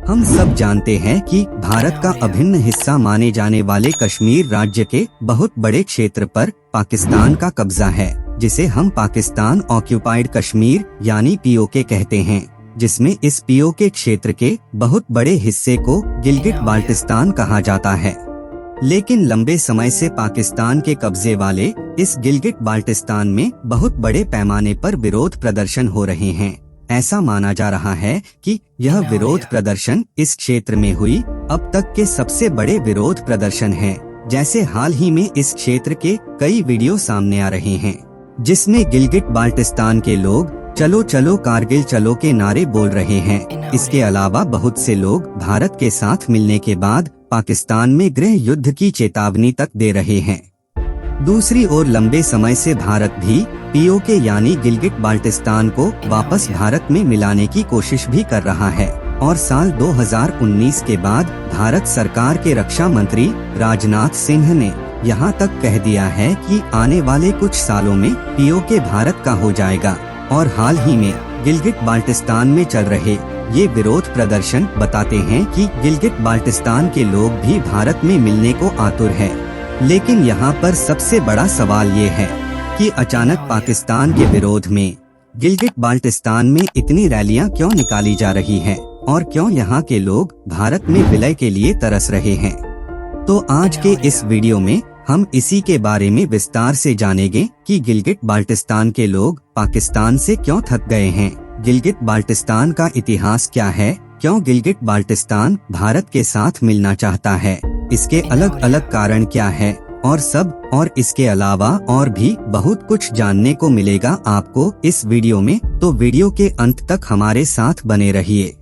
हम सब जानते हैं कि भारत का अभिन्न हिस्सा माने जाने वाले कश्मीर राज्य के बहुत बड़े क्षेत्र पर पाकिस्तान का कब्जा है, जिसे हम पाकिस्तान ऑक्यूपाइड कश्मीर यानी पीओके कहते हैं, जिसमें इस पीओके क्षेत्र के बहुत बड़े हिस्से को गिलगिट बाल्टिस्तान कहा जाता है। लेकिन लंबे समय से पाकिस्तान के कब्जे वाले इस गिलगिट बाल्टिस्तान में बहुत बड़े पैमाने पर विरोध प्रदर्शन हो रहे हैं। ऐसा माना जा रहा है कि यह विरोध प्रदर्शन इस क्षेत्र में हुई अब तक के सबसे बड़े विरोध प्रदर्शन है। जैसे हाल ही में इस क्षेत्र के कई वीडियो सामने आ रहे हैं, जिसमें गिलगिट बाल्टिस्तान के लोग चलो चलो कारगिल चलो के नारे बोल रहे हैं। इसके अलावा बहुत से लोग भारत के साथ मिलने के बाद पाकिस्तान में गृह युद्ध की चेतावनी तक दे रहे हैं। दूसरी ओर लंबे समय से भारत भी पीओके यानी गिलगिट बाल्टिस्तान को वापस भारत में मिलाने की कोशिश भी कर रहा है और साल 2019 के बाद भारत सरकार के रक्षा मंत्री राजनाथ सिंह ने यहाँ तक कह दिया है कि आने वाले कुछ सालों में पीओके भारत का हो जाएगा। और हाल ही में गिलगिट बाल्टिस्तान में चल रहे ये विरोध प्रदर्शन बताते हैं कि गिलगिट बाल्टिस्तान के लोग भी भारत में मिलने को आतुर है। लेकिन यहाँ पर सबसे बड़ा सवाल ये है कि अचानक पाकिस्तान के विरोध में गिलगिट बाल्टिस्तान में इतनी रैलियां क्यों निकाली जा रही हैं और क्यों यहाँ के लोग भारत में विलय के लिए तरस रहे हैं। तो आज के इस वीडियो में हम इसी के बारे में विस्तार से जानेंगे कि गिलगिट बाल्टिस्तान के लोग पाकिस्तान से क्यों थक गए हैं, गिलगिट बाल्टिस्तान का इतिहास क्या है, क्यों गिलगिट बाल्टिस्तान भारत के साथ मिलना चाहता है, इसके अलग अलग कारण क्या है और इसके अलावा और भी बहुत कुछ जानने को मिलेगा आपको इस वीडियो में। तो वीडियो के अंत तक हमारे साथ बने रहिए।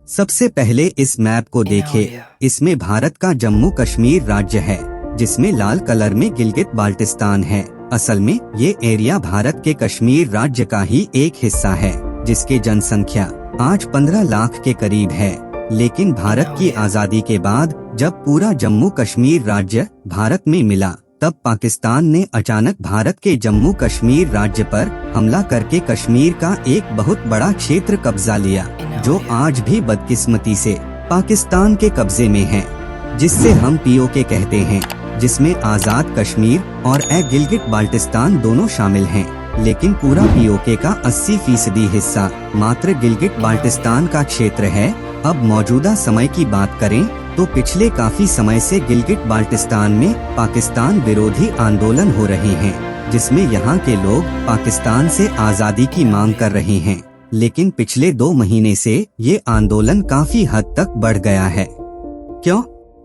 सबसे पहले इस मैप को देखें। इसमें भारत का जम्मू कश्मीर राज्य है, जिसमें लाल कलर में गिलगिट बाल्टिस्तान है। असल में ये एरिया भारत के कश्मीर राज्य का ही एक हिस्सा है, जिसकी जनसंख्या आज 15 लाख के करीब है। लेकिन भारत की आजादी के बाद जब पूरा जम्मू कश्मीर राज्य भारत में मिला, तब पाकिस्तान ने अचानक भारत के जम्मू कश्मीर राज्य पर हमला करके कश्मीर का एक बहुत बड़ा क्षेत्र कब्जा लिया, जो आज भी बदकिस्मती से पाकिस्तान के कब्जे में है, जिससे हम पीओके कहते हैं, जिसमें आजाद कश्मीर और गिलगिट बाल्टिस्तान दोनों शामिल हैं। लेकिन पूरा पीओके का 80% हिस्सा मात्र गिलगिट बाल्टिस्तान का क्षेत्र है। अब मौजूदा समय की बात करें तो पिछले काफी समय से गिलगिट बाल्टिस्तान में पाकिस्तान विरोधी आंदोलन हो रहे हैं, जिसमें यहाँ के लोग पाकिस्तान से आजादी की मांग कर रहे हैं। लेकिन पिछले 2 महीने से ये आंदोलन काफी हद तक बढ़ गया है।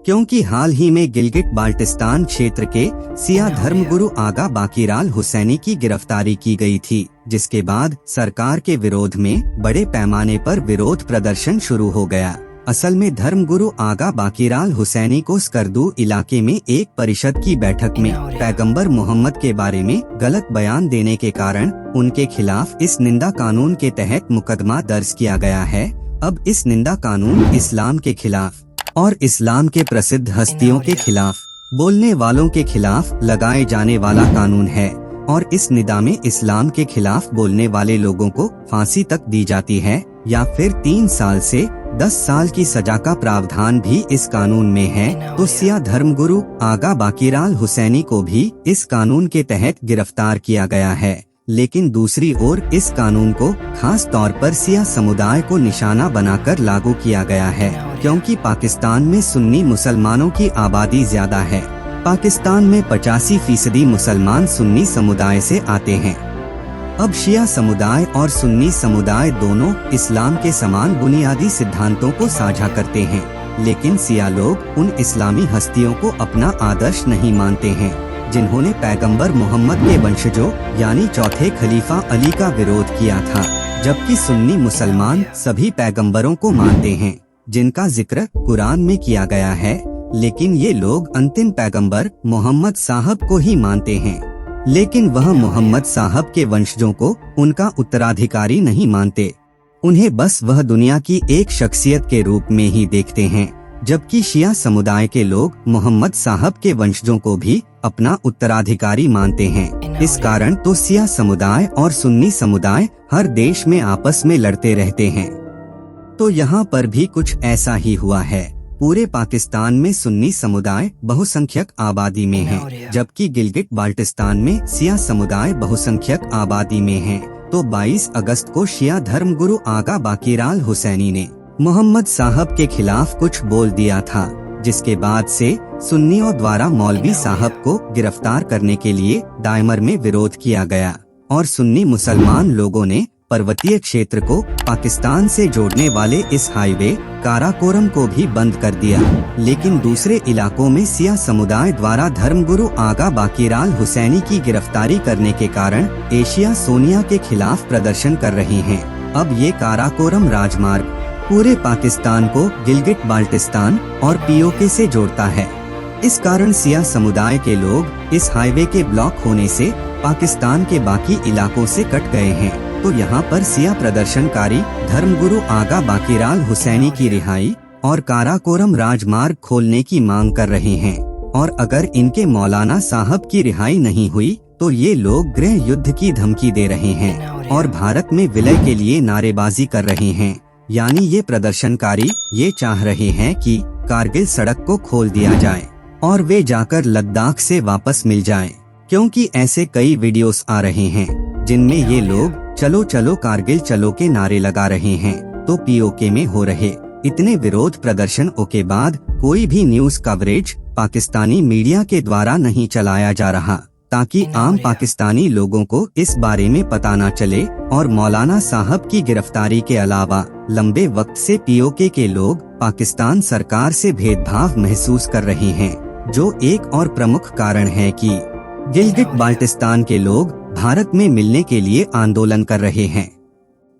क्योंकि हाल ही में गिलगिट बाल्टिस्तान क्षेत्र के सिया धर्मगुरु आगा बाकीराल हुसैनी की गिरफ्तारी की गई थी, जिसके बाद सरकार के विरोध में बड़े पैमाने पर विरोध प्रदर्शन शुरू हो गया। असल में धर्मगुरु आगा बाकीराल हुसैनी को स्कर्दू इलाके में एक परिषद की बैठक में पैगंबर मोहम्मद के बारे में गलत बयान देने के कारण उनके खिलाफ इस निंदा कानून के तहत मुकदमा दर्ज किया गया है। अब इस निंदा कानून इस्लाम के खिलाफ और इस्लाम के प्रसिद्ध हस्तियों के खिलाफ बोलने वालों के खिलाफ लगाए जाने वाला कानून है और इस निदा में इस्लाम के खिलाफ बोलने वाले लोगों को फांसी तक दी जाती है या फिर 3 साल से 10 साल की सजा का प्रावधान भी इस कानून में है। तो सिया धर्मगुरु आगा बाकीराल हुसैनी को भी इस कानून के तहत गिरफ्तार किया गया है। लेकिन दूसरी ओर इस कानून को खास तौर पर सिया समुदाय को निशाना बनाकर लागू किया गया है, क्योंकि पाकिस्तान में सुन्नी मुसलमानों की आबादी ज्यादा है। पाकिस्तान में 85% मुसलमान सुन्नी समुदाय से आते हैं। अब शिया समुदाय और सुन्नी समुदाय दोनों इस्लाम के समान बुनियादी सिद्धांतों को साझा करते हैं, लेकिन सिया लोग उन इस्लामी हस्तियों को अपना आदर्श नहीं मानते हैं, जिन्होंने पैगंबर मोहम्मद के वंशजों यानी चौथे खलीफा अली का विरोध किया था। जबकि सुन्नी मुसलमान सभी पैगंबरों को मानते हैं, जिनका जिक्र कुरान में किया गया है, लेकिन ये लोग अंतिम पैगंबर मोहम्मद साहब को ही मानते हैं। लेकिन वह मोहम्मद साहब के वंशजों को उनका उत्तराधिकारी नहीं मानते, उन्हें बस वह दुनिया की एक शख्सियत के रूप में ही देखते हैं। जबकि शिया समुदाय के लोग मोहम्मद साहब के वंशजों को भी अपना उत्तराधिकारी मानते हैं। इस कारण तो शिया समुदाय और सुन्नी समुदाय हर देश में आपस में लड़ते रहते हैं। तो यहाँ पर भी कुछ ऐसा ही हुआ है। पूरे पाकिस्तान में सुन्नी समुदाय बहुसंख्यक आबादी में है, जबकि गिलगिट बाल्टिस्तान में सिया समुदाय बहुसंख्यक आबादी में है। तो 22 अगस्त को शिया धर्मगुरु आगा बाकीराल हुसैनी ने मोहम्मद साहब के खिलाफ कुछ बोल दिया था, जिसके बाद से सुन्नियों द्वारा मौलवी साहब को गिरफ्तार करने के लिए डायमर में विरोध किया गया और सुन्नी मुसलमान लोगों ने पर्वतीय क्षेत्र को पाकिस्तान से जोड़ने वाले इस हाईवे काराकोरम को भी बंद कर दिया। लेकिन दूसरे इलाकों में सिया समुदाय द्वारा धर्मगुरु आगा बाकीराल हुसैनी की गिरफ्तारी करने के कारण एशिया सोनिया के खिलाफ प्रदर्शन कर रही हैं। अब ये काराकोरम राजमार्ग पूरे पाकिस्तान को गिलगिट बाल्टिस्तान और पीओके से जोड़ता है। इस कारण सिया समुदाय के लोग इस हाईवे के ब्लॉक होने से पाकिस्तान के बाकी इलाकों से कट गए हैं। तो यहाँ पर सिया प्रदर्शनकारी धर्मगुरु आगा बाकीराल हुसैनी की रिहाई और काराकोरम राजमार्ग खोलने की मांग कर रहे हैं। और अगर इनके मौलाना साहब की रिहाई नहीं हुई तो ये लोग गृह युद्ध की धमकी दे रहे हैं और भारत में विलय के लिए नारेबाजी कर रहे हैं। यानी ये प्रदर्शनकारी ये चाह रहे हैं कि कारगिल सड़क को खोल दिया जाए और वे जाकर लद्दाख से वापस मिल जाएं, क्योंकि ऐसे कई वीडियोस आ रहे हैं जिनमें ये लोग चलो चलो कारगिल चलो के नारे लगा रहे हैं। तो पीओके में हो रहे इतने विरोध प्रदर्शनों के बाद कोई भी न्यूज कवरेज पाकिस्तानी मीडिया के द्वारा नहीं चलाया जा रहा, ताकि आम पाकिस्तानी लोगों को इस बारे में पता न चले। और मौलाना साहब की गिरफ्तारी के अलावा लंबे वक्त से पीओके के लोग पाकिस्तान सरकार से भेदभाव महसूस कर रहे हैं, जो एक और प्रमुख कारण है कि गिलगिट बाल्टिस्तान के लोग भारत में मिलने के लिए आंदोलन कर रहे हैं।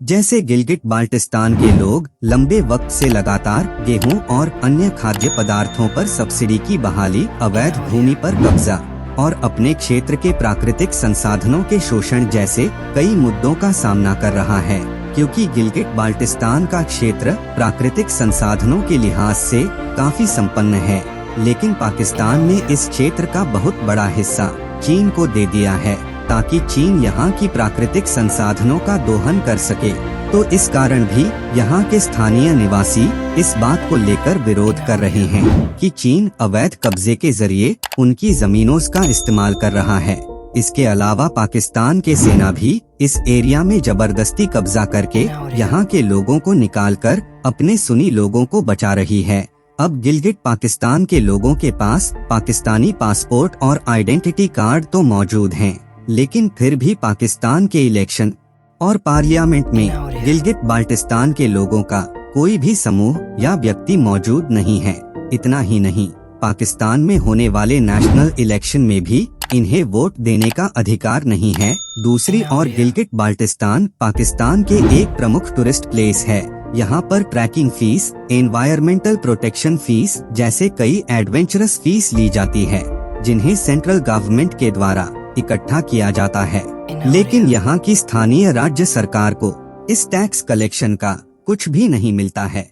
जैसे गिलगिट बाल्टिस्तान के लोग लंबे वक्त से लगातार गेहूं और अन्य खाद्य पदार्थों पर सब्सिडी की बहाली, अवैध भूमि पर कब्जा और अपने क्षेत्र के प्राकृतिक संसाधनों के शोषण जैसे कई मुद्दों का सामना कर रहा है। क्योंकि गिलगिट बाल्टिस्तान का क्षेत्र प्राकृतिक संसाधनों के लिहाज से काफी संपन्न है, लेकिन पाकिस्तान ने इस क्षेत्र का बहुत बड़ा हिस्सा चीन को दे दिया है, ताकि चीन यहाँ की प्राकृतिक संसाधनों का दोहन कर सके। तो इस कारण भी यहाँ के स्थानीय निवासी इस बात को लेकर विरोध कर रहे हैं कि चीन अवैध कब्जे के जरिए उनकी जमीनों का इस्तेमाल कर रहा है। इसके अलावा पाकिस्तान के सेना भी इस एरिया में जबरदस्ती कब्जा करके यहाँ के लोगों को निकालकर अपने सुन्नी लोगों को बचा रही है। अब गिलगिट पाकिस्तान के लोगों के पास पाकिस्तानी पासपोर्ट और आइडेंटिटी कार्ड तो मौजूद हैं, लेकिन फिर भी पाकिस्तान के इलेक्शन और पार्लियामेंट में गिलगिट बाल्टिस्तान के लोगों का कोई भी समूह या व्यक्ति मौजूद नहीं है। इतना ही नहीं, पाकिस्तान में होने वाले नेशनल इलेक्शन में भी इन्हें वोट देने का अधिकार नहीं है। दूसरी ओर गिलगिट बाल्टिस्तान पाकिस्तान के एक प्रमुख टूरिस्ट प्लेस है। यहाँ पर trekking fees, environmental protection fees जैसे कई एडवेंचरस फीस ली जाती है, जिन्हें सेंट्रल गवर्नमेंट के द्वारा इकट्ठा किया जाता है। लेकिन यहाँ की स्थानीय राज्य सरकार को इस टैक्स कलेक्शन का कुछ भी नहीं मिलता है।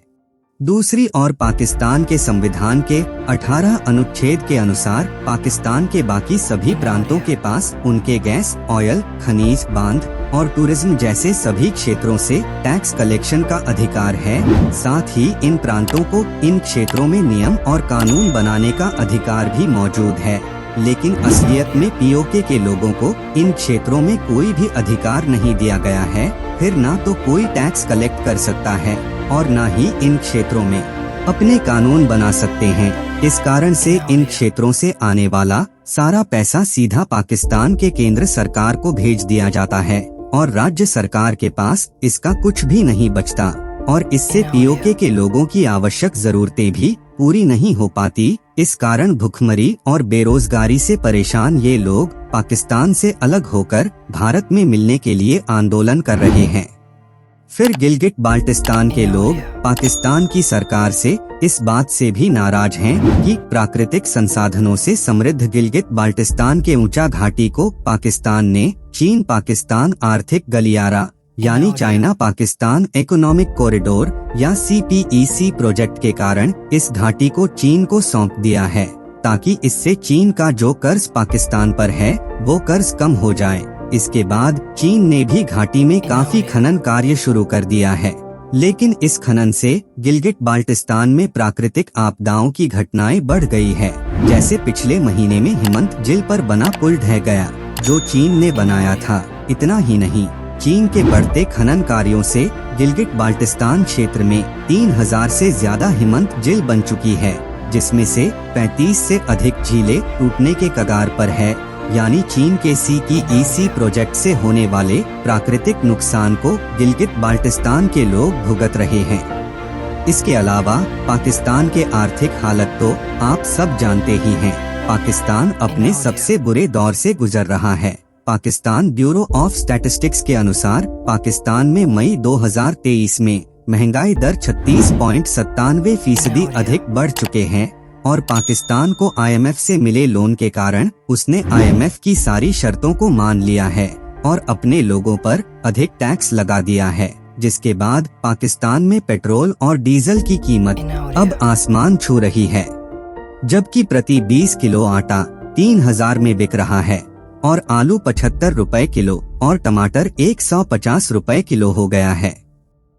दूसरी ओर पाकिस्तान के संविधान के 18 अनुच्छेद के अनुसार पाकिस्तान के बाकी सभी प्रांतों के पास उनके गैस, ऑयल, खनिज, बांध और टूरिज्म जैसे सभी क्षेत्रों से टैक्स कलेक्शन का अधिकार है। साथ ही इन प्रांतों को इन क्षेत्रों में नियम और कानून बनाने का अधिकार भी मौजूद है। लेकिन असलियत में पीओके के लोगों को इन क्षेत्रों में कोई भी अधिकार नहीं दिया गया है। फिर ना तो कोई टैक्स कलेक्ट कर सकता है और ना ही इन क्षेत्रों में अपने कानून बना सकते हैं। इस कारण से इन क्षेत्रों से आने वाला सारा पैसा सीधा पाकिस्तान के केंद्र सरकार को भेज दिया जाता है और राज्य सरकार के पास इसका कुछ भी नहीं बचता और इससे पीओके के लोगों की आवश्यक जरूरतें भी पूरी नहीं हो पाती। इस कारण भुखमरी और बेरोजगारी से परेशान ये लोग पाकिस्तान से अलग होकर भारत में मिलने के लिए आंदोलन कर रहे हैं। फिर गिलगिट बाल्टिस्तान के लोग पाकिस्तान की सरकार से इस बात से भी नाराज हैं कि प्राकृतिक संसाधनों से समृद्ध गिलगिट बाल्टिस्तान के ऊंचा घाटी को पाकिस्तान ने चीन पाकिस्तान आर्थिक गलियारा यानी चाइना पाकिस्तान इकोनॉमिक कॉरिडोर या CPEC प्रोजेक्ट के कारण इस घाटी को चीन को सौंप दिया है, ताकि इससे चीन का जो कर्ज पाकिस्तान पर है वो कर्ज कम हो जाए। इसके बाद चीन ने भी घाटी में काफी खनन कार्य शुरू कर दिया है। लेकिन इस खनन से गिलगिट बाल्टिस्तान में प्राकृतिक आपदाओं की घटनाएं बढ़ गई है। जैसे पिछले महीने में हिमंत झील पर बना पुल ढह गया, जो चीन ने बनाया था। इतना ही नहीं, चीन के बढ़ते खनन कार्यों से गिलगिट बाल्टिस्तान क्षेत्र में 3000 से ज्यादा हिमंत झील बन चुकी है, जिसमें से 35 से अधिक झीलें टूटने के कगार पर है। यानी चीन के CEEC प्रोजेक्ट से होने वाले प्राकृतिक नुकसान को गिलगिट बाल्टिस्तान के लोग भुगत रहे हैं। इसके अलावा पाकिस्तान के आर्थिक हालत तो आप सब जानते ही हैं। पाकिस्तान अपने सबसे बुरे दौर से गुजर रहा है। पाकिस्तान ब्यूरो ऑफ स्टैटिस्टिक्स के अनुसार पाकिस्तान में मई 2023 में महंगाई दर 36.97% अधिक बढ़ चुके हैं और पाकिस्तान को IMF से मिले लोन के कारण उसने IMF की सारी शर्तों को मान लिया है और अपने लोगों पर अधिक टैक्स लगा दिया है, जिसके बाद पाकिस्तान में पेट्रोल और डीजल की कीमत अब आसमान छू रही है। जबकि प्रति 20 किलो आटा 3000 में बिक रहा है और आलू 75 रुपए किलो और टमाटर 150 रुपए किलो हो गया है।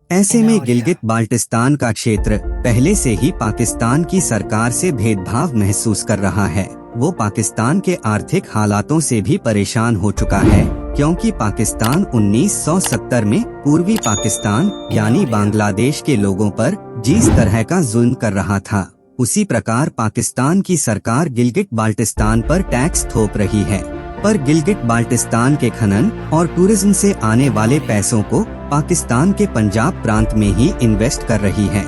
ऐसे में गिलगिट बाल्टिस्तान का क्षेत्र पहले से ही पाकिस्तान की सरकार से भेदभाव महसूस कर रहा है। वो पाकिस्तान के आर्थिक हालातों से भी परेशान हो चुका है, क्योंकि पाकिस्तान 1970 में पूर्वी पाकिस्तान यानी बांग्लादेश के लोगों पर जिस तरह का जुल्म कर रहा था, उसी प्रकार पाकिस्तान की सरकार गिलगिट बाल्टिस्तान पर टैक्स थोप रही है। पर गिलगिट बाल्टिस्तान के खनन और टूरिज्म से आने वाले पैसों को पाकिस्तान के पंजाब प्रांत में ही इन्वेस्ट कर रही है।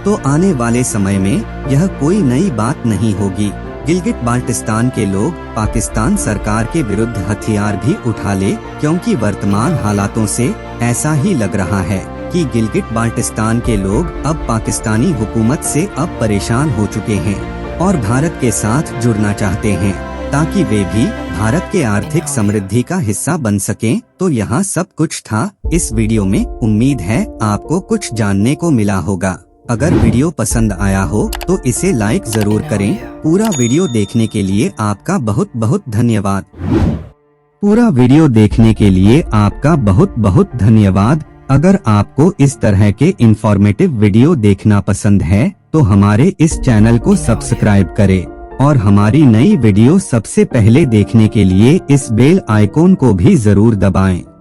तो आने वाले समय में यह कोई नई बात नहीं होगी। गिलगिट बाल्टिस्तान के लोग पाकिस्तान सरकार के विरुद्ध हथियार भी उठा ले, क्योंकि वर्तमान हालातों से ऐसा ही लग रहा है कि गिलगिट बाल्टिस्तान के लोग अब पाकिस्तानी हुकूमत से अब परेशान हो चुके हैं और भारत के साथ जुड़ना चाहते हैं, ताकि वे भी भारत के आर्थिक समृद्धि का हिस्सा बन सकें। तो यहाँ सब कुछ था इस वीडियो में। उम्मीद है आपको कुछ जानने को मिला होगा। अगर वीडियो पसंद आया हो तो इसे लाइक जरूर करें। पूरा वीडियो देखने के लिए आपका बहुत बहुत धन्यवाद। पूरा वीडियो देखने के लिए आपका बहुत बहुत धन्यवाद। अगर आपको इस तरह के इंफॉर्मेटिव वीडियो देखना पसंद है तो हमारे इस चैनल को सब्सक्राइब करें और हमारी नई वीडियो सबसे पहले देखने के लिए इस बेल आइकॉन को भी जरूर दबाएं।